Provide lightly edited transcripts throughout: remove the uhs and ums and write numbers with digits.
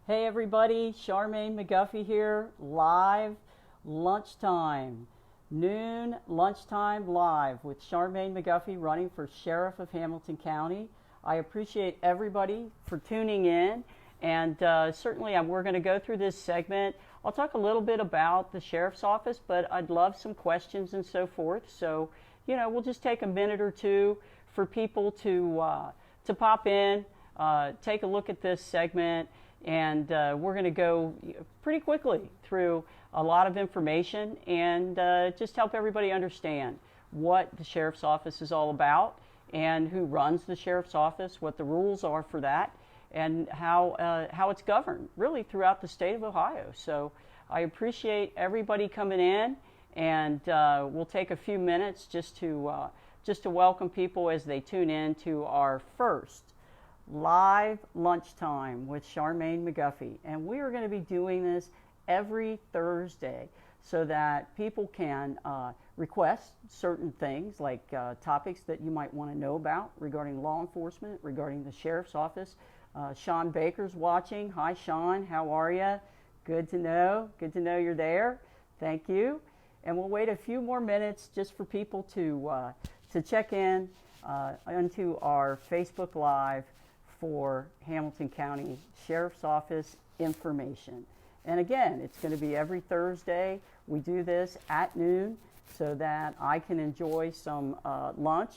Hey everybody, Charmaine McGuffey here, live lunchtime, noon lunchtime live with Charmaine McGuffey running for Sheriff of Hamilton County. I appreciate everybody for tuning in, and certainly we're going to go through this segment. I'll talk a little bit about the Sheriff's Office, but I'd love some questions and so forth. So, we'll just take a minute or two for people to pop in, take a look at this segment. And we're going to go pretty quickly through a lot of information and just help everybody understand what the Sheriff's Office is all about and who runs the Sheriff's Office, what the rules are for that, and how it's governed really throughout the state of Ohio. So I appreciate everybody coming in, and we'll take a few minutes just to welcome people as they tune in to our first live lunchtime with Charmaine McGuffey. And we are going to be doing this every Thursday so that people can request certain things like topics that you might want to know about regarding law enforcement, regarding the Sheriff's Office. Sean Baker's watching. Hi, Sean. How are you? Good to know. Good to know you're there. Thank you. And we'll wait a few more minutes just for people to check in onto our Facebook Live for Hamilton County Sheriff's Office information. And again, it's going to be every Thursday. We do this at noon so that I can enjoy some lunch,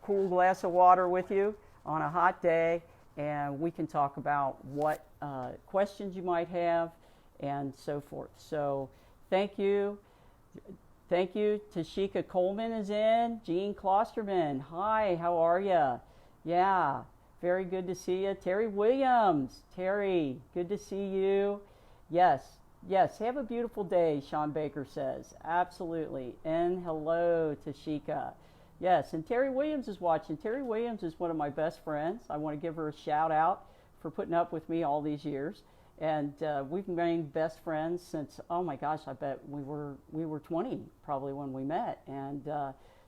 cool glass of water with you on a hot day, and we can talk about what questions you might have and so forth. So thank you. Thank you. Tashika Coleman is in. Jean Klosterman. Hi, how are you? Yeah. Very good to see you. Terry Williams. Terry, good to see you. Yes, have a beautiful day, Sean Baker says. Absolutely. And hello, Tashika. Yes, and Terry Williams is watching. Terry Williams is one of my best friends. I want to give her a shout out for putting up with me all these years. And we've remained best friends since, oh my gosh, I bet we were 20 probably when we met. And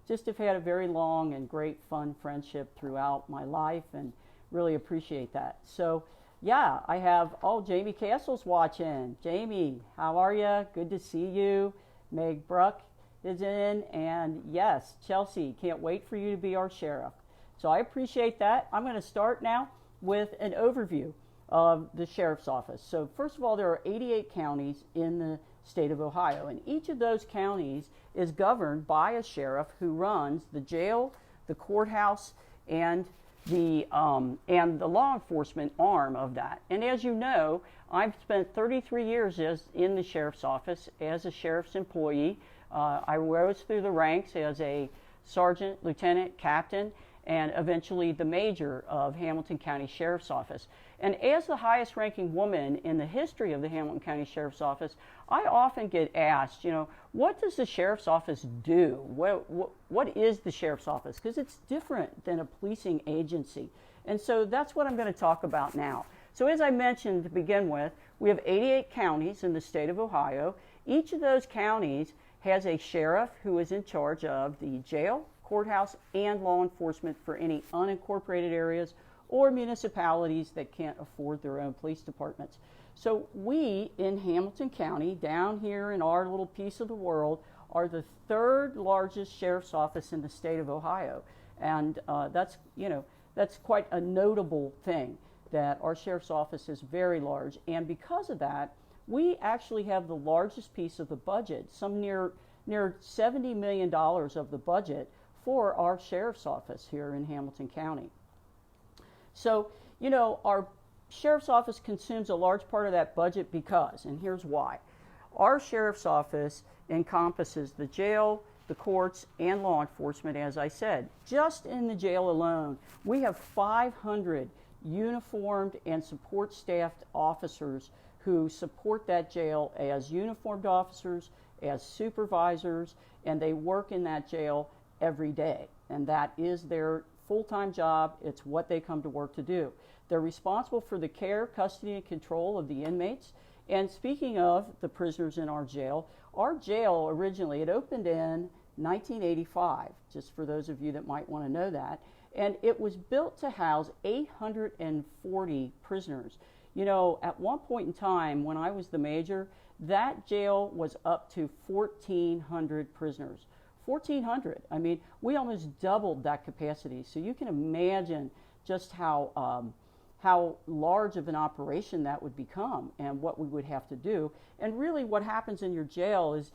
just have had a very long and great fun friendship throughout my life, and really appreciate that. So yeah, I have, Jamie Castle's watching. Jamie, how are you? Good to see you. Meg Bruck is in, and yes, Chelsea, can't wait for you to be our sheriff. So I appreciate that. I'm going to start now with an overview of the Sheriff's Office. So first of all, there are 88 counties in the state of Ohio, and each of those counties is governed by a sheriff who runs the jail, the courthouse, and the law enforcement arm of that. And as you know, I've spent 33 years in the Sheriff's Office as a sheriff's employee. I rose through the ranks as a sergeant, lieutenant, captain, and eventually the major of Hamilton County Sheriff's Office. And as the highest ranking woman in the history of the Hamilton County Sheriff's Office, I often get asked, what does the Sheriff's Office do? What is the Sheriff's Office? Because it's different than a policing agency. And so that's what I'm going to talk about now. So as I mentioned to begin with, we have 88 counties in the state of Ohio. Each of those counties has a sheriff who is in charge of the jail, courthouse, and law enforcement for any unincorporated areas or municipalities that can't afford their own police departments. So we in Hamilton County, down here in our little piece of the world, are the third largest sheriff's office in the state of Ohio. And that's quite a notable thing, that our sheriff's office is very large. And because of that, we actually have the largest piece of the budget, some near $70 million of the budget for our sheriff's office here in Hamilton County. So, our sheriff's office consumes a large part of that budget because, and here's why. Our sheriff's office encompasses the jail, the courts, and law enforcement, as I said. Just in the jail alone, we have 500 uniformed and support staffed officers who support that jail as uniformed officers, as supervisors, and they work in that jail every day. And that is their full-time job. It's what they come to work to do. They're responsible for the care, custody, and control of the inmates. And speaking of the prisoners in our jail originally, it opened in 1985, just for those of you that might want to know that. And it was built to house 840 prisoners. You know, at one point in time, when I was the major, that jail was up to 1,400 prisoners. 1,400. I mean, we almost doubled that capacity. So you can imagine just how large of an operation that would become and what we would have to do. And really what happens in your jail is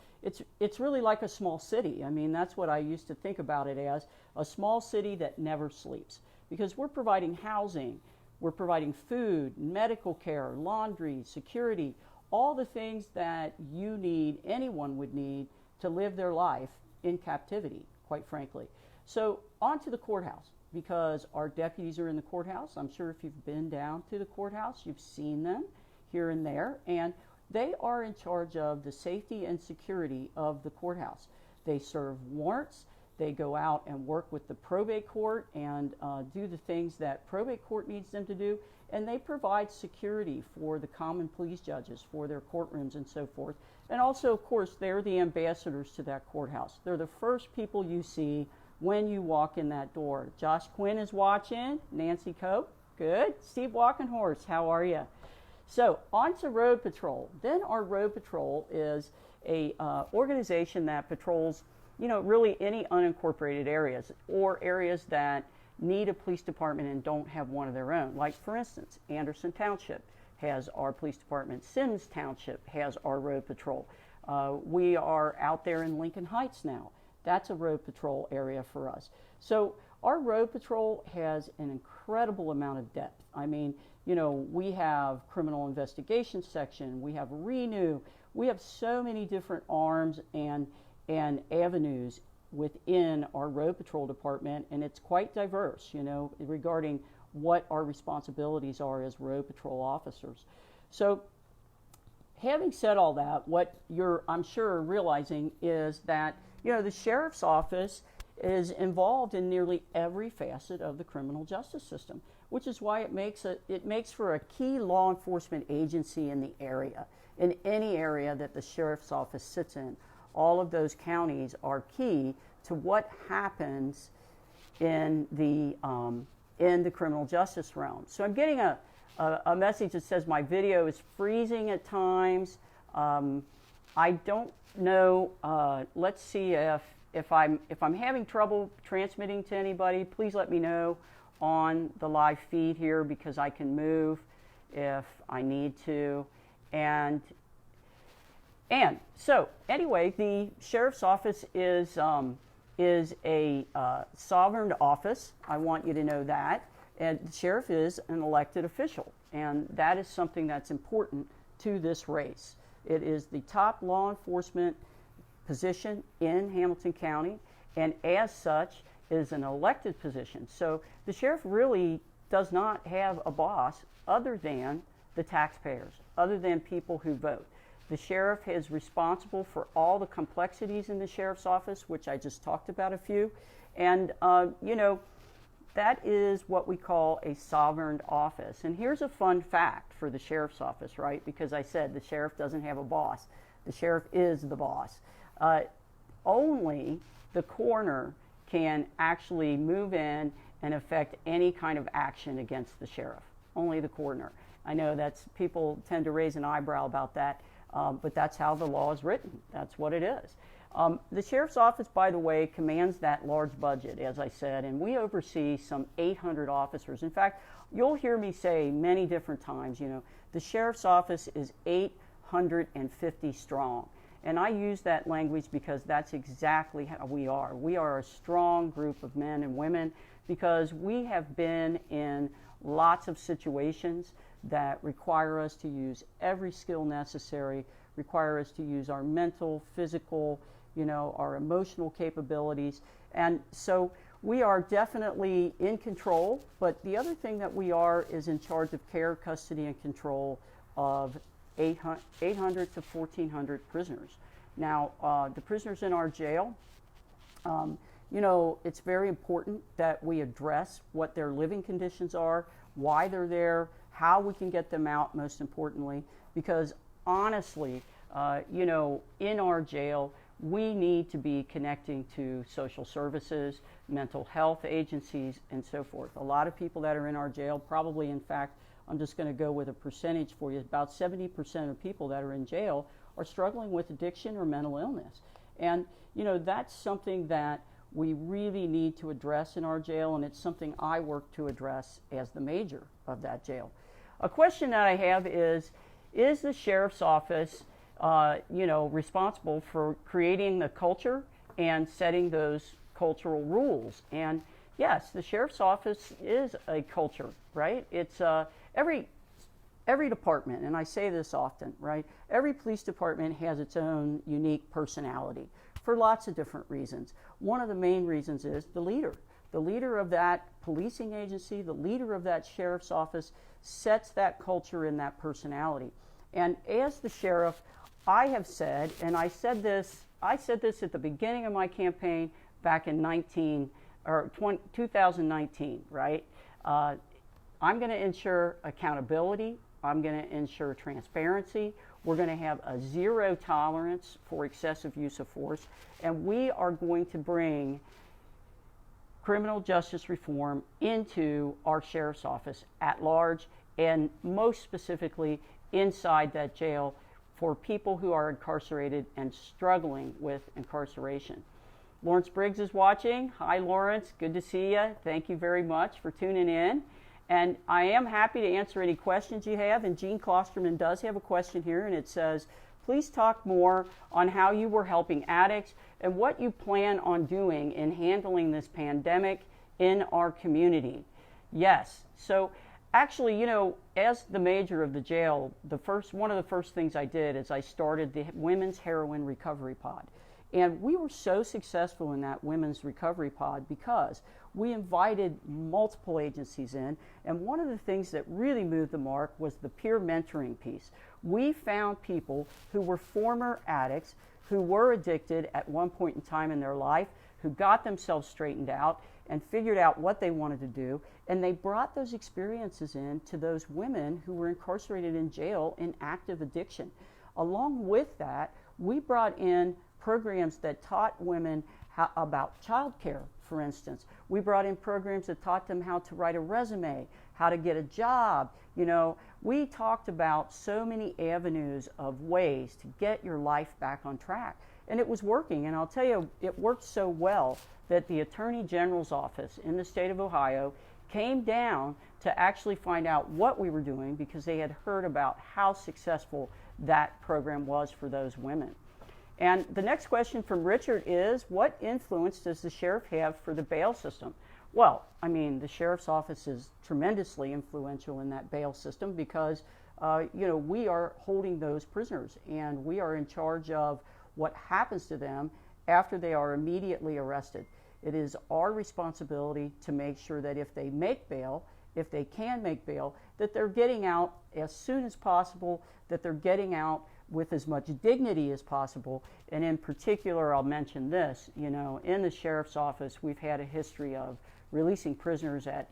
it's really like a small city. I mean, that's what I used to think about it as, a small city that never sleeps. Because we're providing housing, we're providing food, medical care, laundry, security, all the things that you need, anyone would need to live their life in captivity, quite frankly. So on to the courthouse, because our deputies are in the courthouse. I'm sure if you've been down to the courthouse, you've seen them here and there, and they are in charge of the safety and security of the courthouse. They serve warrants, they go out and work with the probate court and do the things that probate court needs them to do, and they provide security for the common pleas judges, for their courtrooms and so forth. And also, of course, they're the ambassadors to that courthouse. They're the first people you see when you walk in that door. Josh Quinn is watching. Nancy Cope, good. Steve Walkenhorst, how are you? So on to Road Patrol. Then our Road Patrol is a organization that patrols, you know, really any unincorporated areas or areas that need a police department and don't have one of their own. Like, for instance, Anderson Township has our police department. Sims Township has our Road Patrol. We are out there in Lincoln Heights now. That's a Road Patrol area for us. So our Road Patrol has an incredible amount of depth. I mean, you know, we have criminal investigation section, we have renew, we have so many different arms and avenues within our Road Patrol department, and it's quite diverse, you know, regarding what our responsibilities are as Road Patrol officers. So having said all that, what you're, I'm sure, realizing is that, you know, the sheriff's office is involved in nearly every facet of the criminal justice system, which is why it makes for a key law enforcement agency in the area, in any area that the sheriff's office sits in. All of those counties are key to what happens in the criminal justice realm. So I'm getting a message that says my video is freezing at times. I don't know. Let's see if I'm having trouble transmitting to anybody. Please let me know on the live feed here, because I can move if I need to. And so anyway, the sheriff's office is a sovereign office. I want you to know that. And the sheriff is an elected official, and that is something that's important to this race. It is the top law enforcement position in Hamilton County, and as such is an elected position. So the sheriff really does not have a boss other than the taxpayers, other than people who vote. The sheriff is responsible for all the complexities in the sheriff's office, which I just talked about a few. And, you know, that is what we call a sovereign office. And here's a fun fact for the sheriff's office, right? Because I said the sheriff doesn't have a boss. The sheriff is the boss. Only the coroner can actually move in and affect any kind of action against the sheriff. Only the coroner. I know that's, people tend to raise an eyebrow about that. But that's how the law is written. That's what it is. The sheriff's office, by the way, commands that large budget, as I said, and we oversee some 800 officers. In fact, you'll hear me say many different times, you know, the sheriff's office is 850 strong. And I use that language because that's exactly how we are. We are a strong group of men and women because we have been in lots of situations that require us to use every skill necessary, require us to use our mental, physical, you know, our emotional capabilities. And so we are definitely in control, but the other thing that we are is in charge of care, custody, and control of 800 to 1,400 prisoners. Now, the prisoners in our jail, you know, it's very important that we address what their living conditions are, why they're there, how we can get them out, most importantly, because honestly, you know, in our jail, we need to be connecting to social services, mental health agencies, and so forth. A lot of people that are in our jail, probably, in fact, I'm just going to go with a percentage for you, about 70% of people that are in jail are struggling with addiction or mental illness. And, you know, that's something that we really need to address in our jail, and it's something I work to address as the major of that jail. A question that I have is the sheriff's office responsible for creating the culture and setting those cultural rules? And yes, the sheriff's office is a culture, right? It's every department, and I say this often, right? Every police department has its own unique personality for lots of different reasons. One of the main reasons is the leader. The leader of that policing agency, the leader of that sheriff's office sets that culture and that personality. And as the sheriff, I have said, and I said this at the beginning of my campaign back in 2019, right? I'm going to ensure accountability. I'm going to ensure transparency. We're going to have a zero tolerance for excessive use of force, and we are going to bring criminal justice reform into our sheriff's office at large, and most specifically inside that jail for people who are incarcerated and struggling with incarceration. Lawrence Briggs is watching. Hi, Lawrence. Good to see you. Thank you very much for tuning in. And I am happy to answer any questions you have. And Gene Klosterman does have a question here, and it says, please talk more on how you were helping addicts and what you plan on doing in handling this pandemic in our community. Yes. So actually, you know, as the major of the jail, one of the first things I did is I started the Women's Heroin Recovery Pod. And we were so successful in that Women's Recovery Pod because we invited multiple agencies in, and one of the things that really moved the mark was the peer mentoring piece. We found people who were former addicts, who were addicted at one point in time in their life, who got themselves straightened out and figured out what they wanted to do, and they brought those experiences in to those women who were incarcerated in jail in active addiction. Along with that, we brought in programs that taught women about childcare, for instance. We brought in programs that taught them how to write a resume, how to get a job. You know, we talked about so many avenues of ways to get your life back on track. And it was working, and I'll tell you, it worked so well that the Attorney General's office in the state of Ohio came down to actually find out what we were doing because they had heard about how successful that program was for those women. And the next question from Richard is, what influence does the sheriff have for the bail system? Well, I mean, the sheriff's office is tremendously influential in that bail system because, we are holding those prisoners and we are in charge of what happens to them after they are immediately arrested. It is our responsibility to make sure that if they make bail, if they can make bail, that they're getting out as soon as possible, that they're getting out with as much dignity as possible. And in particular, I'll mention this, in the sheriff's office, we've had a history of releasing prisoners at,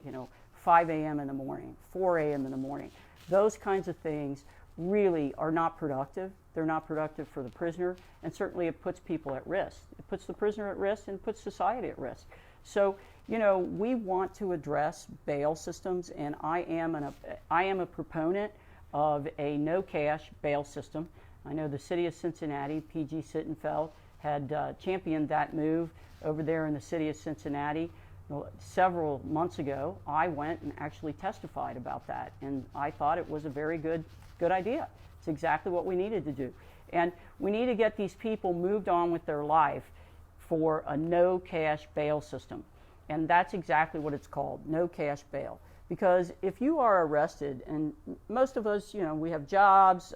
5 a.m. in the morning, 4 a.m. in the morning. Those kinds of things really are not productive. They're not productive for the prisoner, and certainly it puts people at risk. It puts the prisoner at risk and puts society at risk. So, we want to address bail systems, and I am a proponent of a no-cash bail system. I know the city of Cincinnati, P.G. Sittenfeld, had championed that move over there in the city of Cincinnati. Several months ago, I went and actually testified about that, and I thought it was a very good idea. It's exactly what we needed to do. And we need to get these people moved on with their life for a no-cash bail system. And that's exactly what it's called, no-cash bail. Because if you are arrested, and most of us, we have jobs,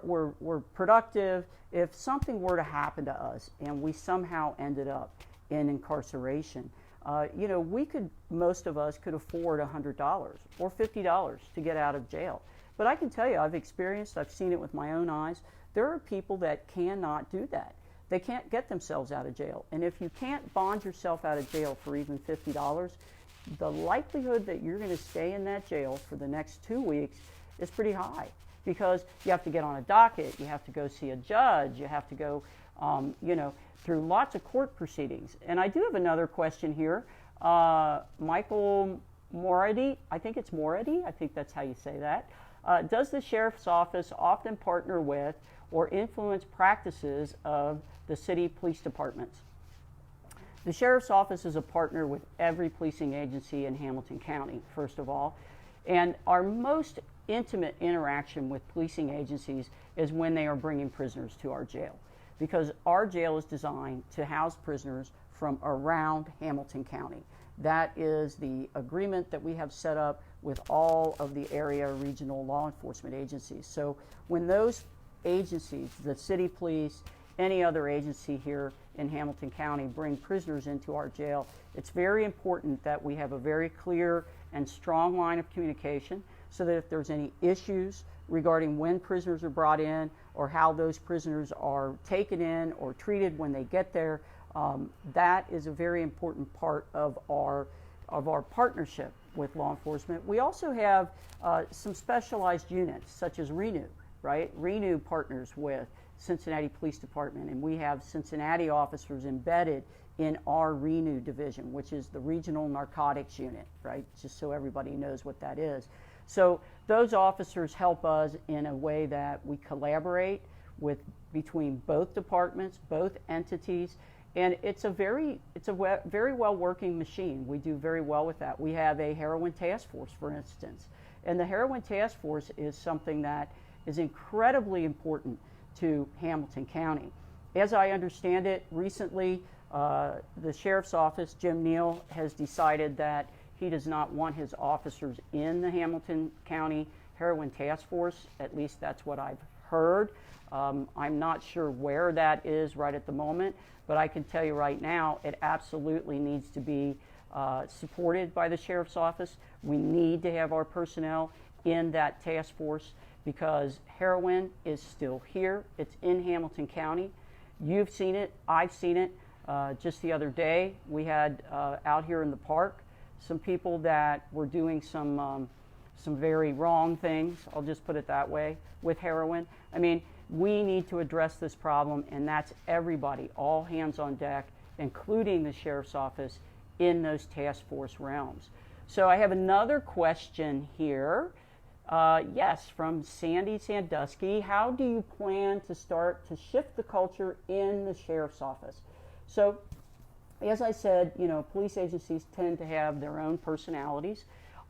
we're productive. If something were to happen to us and we somehow ended up in incarceration, most of us could afford $100 or $50 to get out of jail. But I can tell you, I've seen it with my own eyes, there are people that cannot do that. They can't get themselves out of jail. And if you can't bond yourself out of jail for even $50, the likelihood that you're going to stay in that jail for the next 2 weeks is pretty high, because you have to get on a docket, you have to go see a judge, you have to go you know, through lots of court proceedings. And I do have another question here. Michael Moradi, I think it's Moradi, I think that's how you say that. Does the sheriff's office often partner with or influence practices of the city police departments? The sheriff's office is a partner with every policing agency in Hamilton County, first of all. And our most intimate interaction with policing agencies is when they are bringing prisoners to our jail, because our jail is designed to house prisoners from around Hamilton County. That is the agreement that we have set up with all of the area regional law enforcement agencies. So when those agencies, the city police, any other agency here in Hamilton County, bring prisoners into our jail, it's very important that we have a very clear and strong line of communication, so that if there's any issues regarding when prisoners are brought in or how those prisoners are taken in or treated when they get there, that is a very important part of our partnership with law enforcement. We also have some specialized units such as Renew, right? Renew partners with Cincinnati Police Department, and we have Cincinnati officers embedded in our Renew division, which is the Regional Narcotics Unit, right? Just so everybody knows what that is. So those officers help us in a way that we collaborate between both departments, both entities, and it's a very well working machine. We do very well with that. We have a heroin task force, for instance, and the heroin task force is something that is incredibly important to Hamilton County. As I understand it, recently the sheriff's office, Jim Neal, has decided that he does not want his officers in the Hamilton County Heroin Task Force. At least that's what I've heard. I'm not sure where that is right at the moment, but I can tell you right now it absolutely needs to be supported by the sheriff's office. We need to have our personnel in that task force because heroin is still here. It's in Hamilton County. You've seen it. I've seen it. Just the other day, we had out here in the park some people that were doing some very wrong things, I'll just put it that way, with heroin. I mean, we need to address this problem, and that's everybody, all hands on deck, including the sheriff's office in those task force realms. So I have another question here. Yes, from Sandy Sandusky. How do you plan to start to shift the culture in the sheriff's office? So, as I said, you know, police agencies tend to have their own personalities.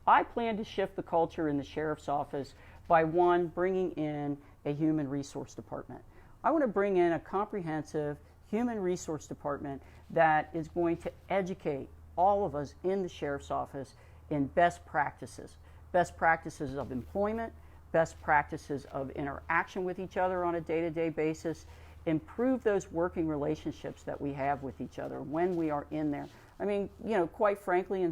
I plan to shift the culture in the sheriff's office by, one, bringing in a human resource department. I want to bring in a comprehensive human resource department that is going to educate all of us in the sheriff's office in best practices of employment, best practices of interaction with each other on a day-to-day basis, improve those working relationships that we have with each other when we are in there. I mean, you know, quite frankly,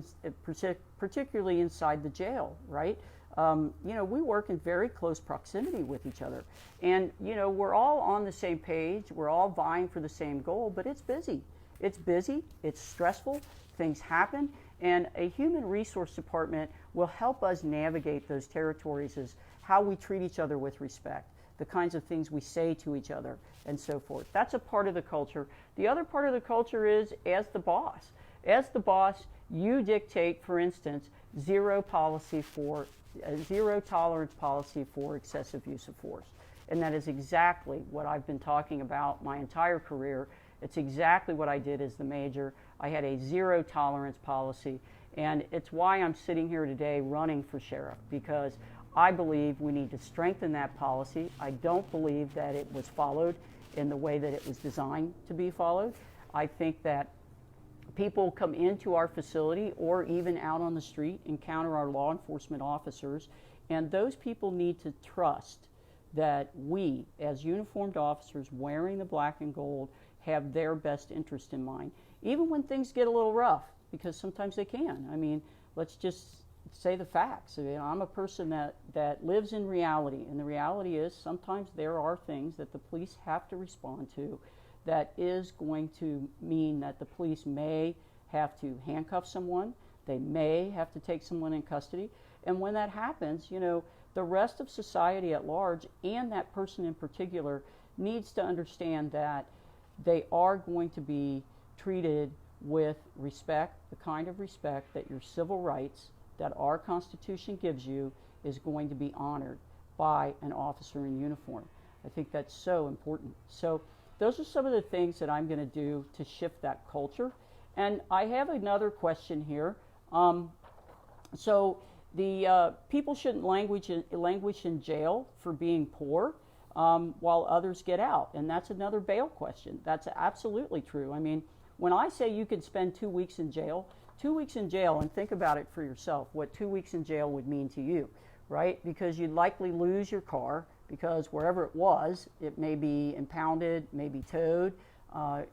particularly inside the jail, right? You know, we work in very close proximity with each other. And, you know, we're all on the same page. We're all vying for the same goal, but it's busy. It's busy. It's stressful. Things happen. And a human resource department will help us navigate those territories as how we treat each other with respect, the kinds of things we say to each other, and so forth. That's a part of the culture. The other part of the culture is as the boss. As the boss, you dictate, for instance, zero tolerance policy for excessive use of force. And that is exactly what I've been talking about my entire career. It's exactly what I did as the major. I had a zero tolerance policy, and it's why I'm sitting here today running for sheriff, because I believe we need to strengthen that policy. I don't believe that it was followed in the way that it was designed to be followed. I think that people come into our facility or even out on the street, encounter our law enforcement officers, and those people need to trust that we, as uniformed officers wearing the black and gold, have their best interest in mind, even when things get a little rough, because sometimes they can. I mean, let's just say the facts. I mean, I'm a person that lives in reality, and the reality is sometimes there are things that the police have to respond to that is going to mean that the police may have to handcuff someone, they may have to take someone in custody, and when that happens, you know, the rest of society at large and that person in particular needs to understand that they are going to be treated with respect, the kind of respect that your civil rights that our Constitution gives you is going to be honored by an officer in uniform. I think that's so important. So those are some of the things that I'm going to do to shift that culture. And I have another question here. So the people shouldn't languish in jail for being poor while others get out. And that's another bail question. That's absolutely true. I mean, when I say you could spend 2 weeks in jail, 2 weeks in jail, and think about it for yourself, what 2 weeks in jail would mean to you, right? Because you'd likely lose your car, because wherever it was, it may be impounded, may be towed.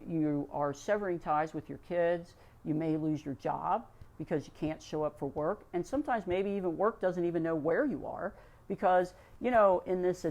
You are severing ties with your kids. You may lose your job because you can't show up for work. And sometimes maybe even work doesn't even know where you are, because, you know, in this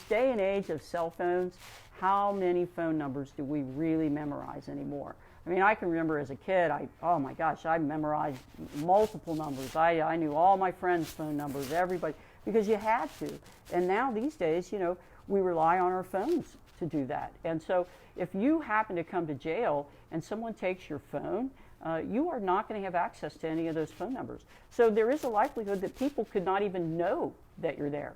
day and age of cell phones, how many phone numbers do we really memorize anymore? I mean, I can remember as a kid, oh my gosh, I memorized multiple numbers. I knew all my friends' phone numbers, everybody, because you had to. And now these days, you know, we rely on our phones to do that. And so if you happen to come to jail and someone takes your phone, you are not going to have access to any of those phone numbers. So there is a likelihood that people could not even know that you're there.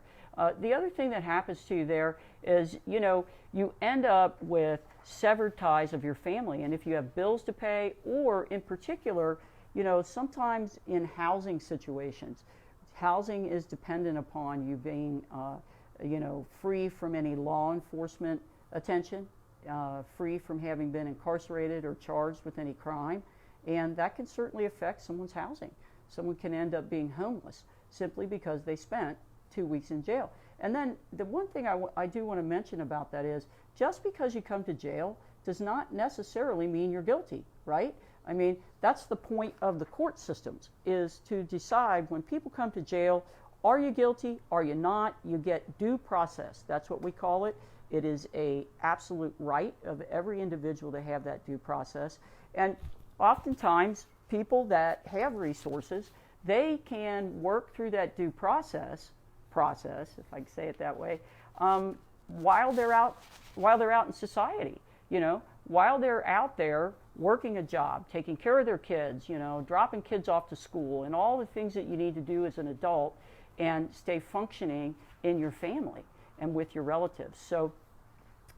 The other thing that happens to you there is, you know, you end up with severed ties of your family. And if you have bills to pay, or in particular, you know, sometimes in housing situations, housing is dependent upon you being, you know, free from any law enforcement attention, free from having been incarcerated or charged with any crime. And that can certainly affect someone's housing. Someone can end up being homeless simply because they spent 2 weeks in jail. And then the one thing I do want to mention about that is, just because you come to jail does not necessarily mean you're guilty, right? I mean, that's the point of the court systems, is to decide when people come to jail, are you guilty, are you not? You get due process. That's what we call it. It is an absolute right of every individual to have that due process. And oftentimes, people that have resources, they can work through that due process, if I can say it that way, while they're out in society, you know, while they're out there working a job, taking care of their kids, you know, dropping kids off to school, and all the things that you need to do as an adult and stay functioning in your family and with your relatives. So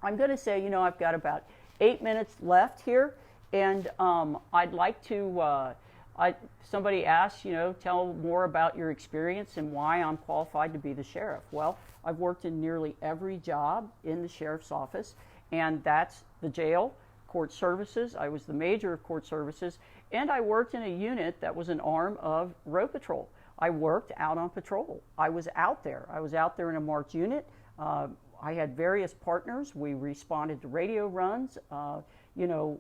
I'm going to say, you know, I've got about 8 minutes left here, and I'd like to, somebody asked, you know, tell more about your experience and why I'm qualified to be the sheriff. Well, I've worked in nearly every job in the sheriff's office, and that's the jail, court services. I was the major of court services, and I worked in a unit that was an arm of road patrol. I worked out on patrol. I was out there. I was out there in a marked unit. I had various partners. We responded to radio runs. You know,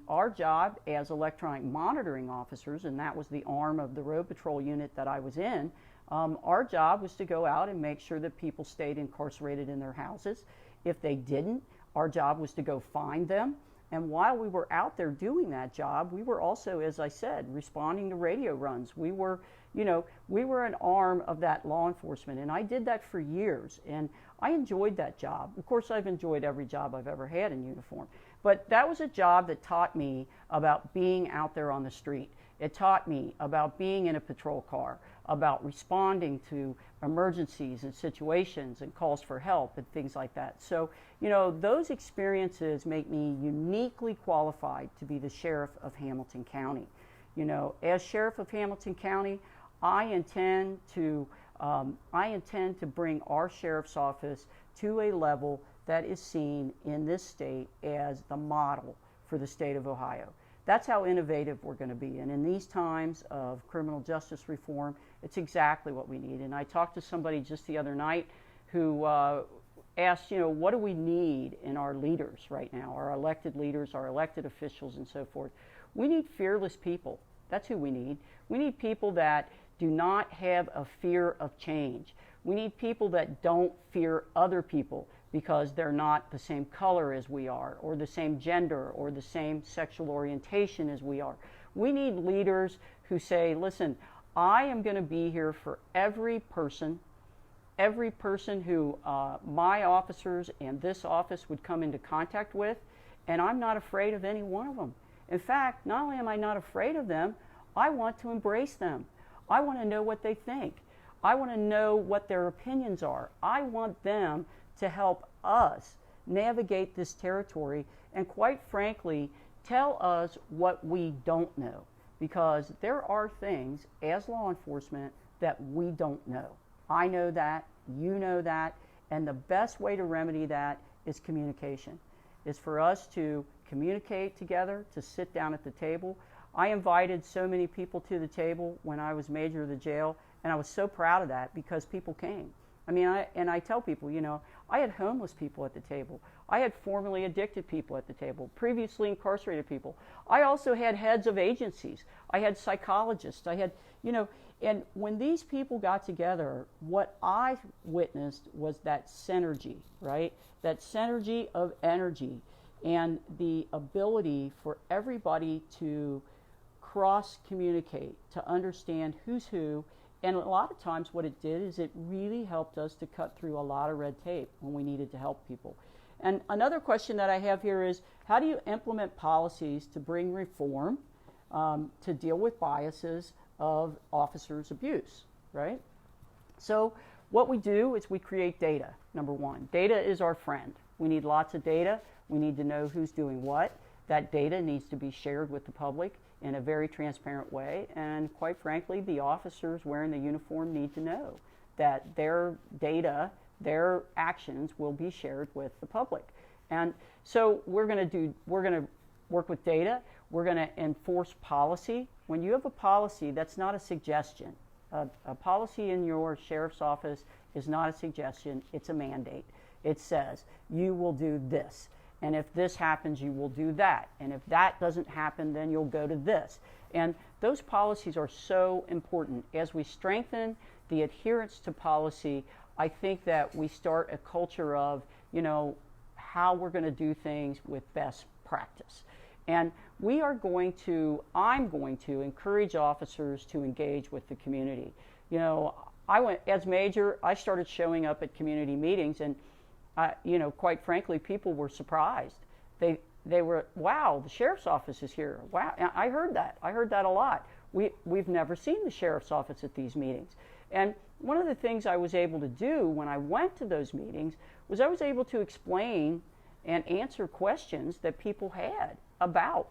our job as electronic monitoring officers, and that was the arm of the road patrol unit that I was in, our job was to go out and make sure that people stayed incarcerated in their houses. If they didn't, our job was to go find them. And while we were out there doing that job, we were also, as I said, responding to radio runs. We were, you know, we were an arm of that law enforcement, and I did that for years, and I enjoyed that job. Of course, I've enjoyed every job I've ever had in uniform, but that was a job that taught me about being out there on the street. It taught me about being in a patrol car, about responding to emergencies and situations and calls for help and things like that. So, you know, those experiences make me uniquely qualified to be the sheriff of Hamilton County. You know, as sheriff of Hamilton County, I intend to bring our sheriff's office to a level that is seen in this state as the model for the state of Ohio. That's how innovative we're going to be. And in these times of criminal justice reform, it's exactly what we need. And I talked to somebody just the other night who asked, you know, what do we need in our leaders right now, our elected leaders, our elected officials, and so forth. We need fearless people. That's who we need. We need people that do not have a fear of change. We need people that don't fear other people because they're not the same color as we are, or the same gender, or the same sexual orientation as we are. We need leaders who say, listen, I am going to be here for every person who my officers and this office would come into contact with, and I'm not afraid of any one of them. In fact, not only am I not afraid of them, I want to embrace them. I want to know what they think. I want to know what their opinions are. I want them to help us navigate this territory and, quite frankly, tell us what we don't know, because there are things as law enforcement that we don't know. I know that, you know that, and the best way to remedy that is communication. Is for us to communicate together, to sit down at the table. I invited so many people to the table when I was major of the jail, and I was so proud of that because people came. I mean, I tell people, you know, I had homeless people at the table. I had formerly addicted people at the table, previously incarcerated people. I also had heads of agencies. I had psychologists. I had, you know, and when these people got together, what I witnessed was that synergy, right? That synergy of energy and the ability for everybody to cross-communicate, to understand who's who. And a lot of times what it did is it really helped us to cut through a lot of red tape when we needed to help people. And another question that I have here is, how do you implement policies to bring reform to deal with biases of officers' abuse, right? So what we do is we create data, number one. Data is our friend. We need lots of data. We need to know who's doing what. That data needs to be shared with the public in a very transparent way, and quite frankly, the officers wearing the uniform need to know that their data, their actions will be shared with the public. And so we're going to work with data. We're going to enforce policy. When you have a policy, that's not a suggestion. A policy in your sheriff's office is not a suggestion, it's a mandate. It says, you will do this. And if this happens, you will do that. And if that doesn't happen, then you'll go to this. And those policies are so important. As we strengthen the adherence to policy, I think that we start a culture of, you know, how we're going to do things with best practice. And I'm going to encourage officers to engage with the community. You know, as major, I started showing up at community meetings, and you know, quite frankly, people were surprised. They were, wow, the sheriff's office is here. Wow, I heard that. I heard that a lot. We've never seen the sheriff's office at these meetings. And one of the things I was able to do when I went to those meetings was I was able to explain and answer questions that people had about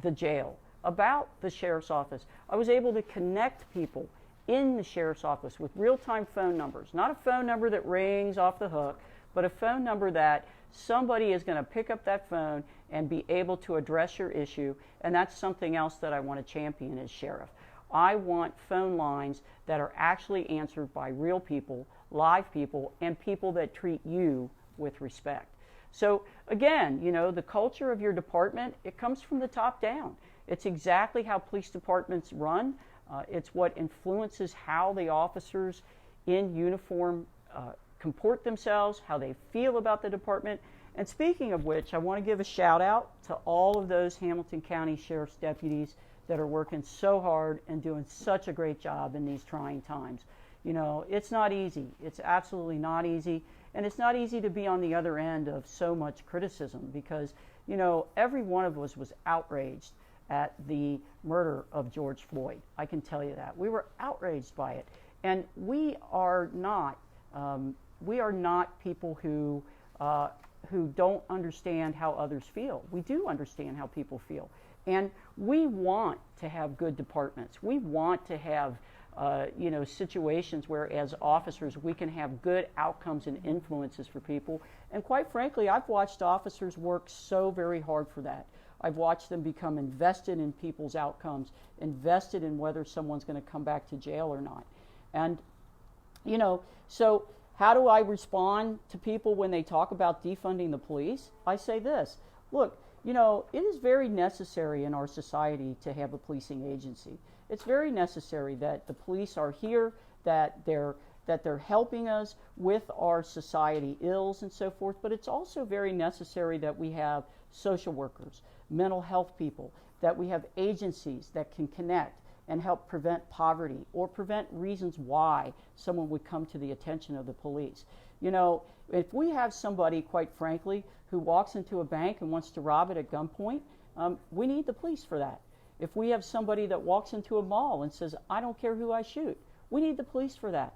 the jail, about the sheriff's office. I was able to connect people in the sheriff's office with real-time phone numbers, not a phone number that rings off the hook, but a phone number that somebody is going to pick up that phone and be able to address your issue. And that's something else that I want to champion as sheriff. I want phone lines that are actually answered by real people, live people, and people that treat you with respect. So again, you know, the culture of your department, it comes from the top down. It's exactly how police departments run. It's what influences how the officers in uniform comport themselves, how they feel about the department. And speaking of which, I want to give a shout out to all of those Hamilton County Sheriff's deputies that are working so hard and doing such a great job in these trying times. You know, it's not easy. It's absolutely not easy. And it's not easy to be on the other end of so much criticism because, you know, every one of us was outraged at the murder of George Floyd. I can tell you that. We were outraged by it. And we are not people who don't understand how others feel. We do understand how people feel. And we want to have good departments. We want to have you know, situations where as officers we can have good outcomes and influences for people. And quite frankly, I've watched officers work so very hard for that. I've watched them become invested in people's outcomes, invested in whether someone's going to come back to jail or not. And, you know, so how do I respond to people when they talk about defunding the police? I say this, look, you know, it is very necessary in our society to have a policing agency. It's very necessary that the police are here, that they're helping us with our society ills and so forth, but it's also very necessary that we have social workers, mental health people, that we have agencies that can connect and help prevent poverty or prevent reasons why someone would come to the attention of the police. You know, if we have somebody, quite frankly, who walks into a bank and wants to rob it at gunpoint, we need the police for that. If we have somebody that walks into a mall and says, I don't care who I shoot, we need the police for that.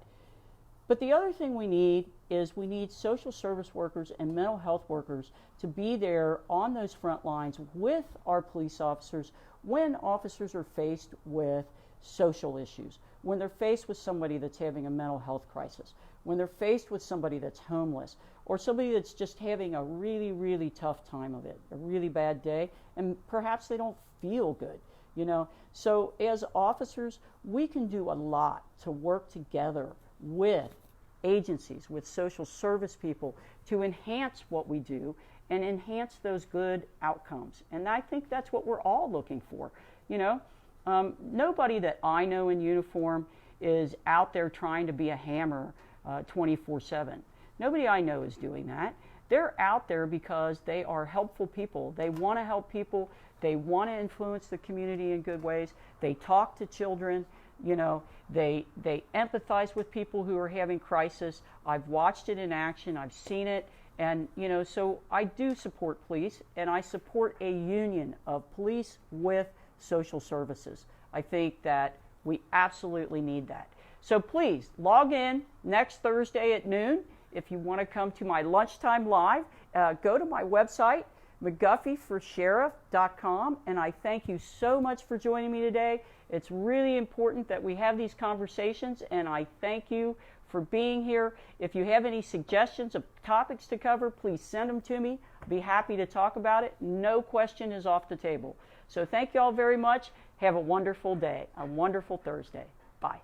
But the other thing we need is we need social service workers and mental health workers to be there on those front lines with our police officers when officers are faced with social issues, when they're faced with somebody that's having a mental health crisis, when they're faced with somebody that's homeless, or somebody that's just having a really, really tough time of it, a really bad day, and perhaps they don't feel good, you know. So as officers, we can do a lot to work together with agencies, with social service people, to enhance what we do and enhance those good outcomes. And I think that's what we're all looking for. You know, nobody that I know in uniform is out there trying to be a hammer 24/7. Nobody I know is doing that. They're out there because they are helpful people. They want to help people. They want to influence the community in good ways. They talk to children. You know, they empathize with people who are having crisis. I've watched it in action. I've seen it. And, you know, so I do support police, and I support a union of police with social services. I think that we absolutely need that. So please log in next Thursday at noon. If you want to come to my lunchtime live, go to my website, McGuffeyforsheriff.com, and I thank you so much for joining me today. It's really important that we have these conversations, and I thank you for being here. If you have any suggestions of topics to cover, please send them to me. I'll be happy to talk about it. No question is off the table. So thank you all very much. Have a wonderful day, a wonderful Thursday. Bye.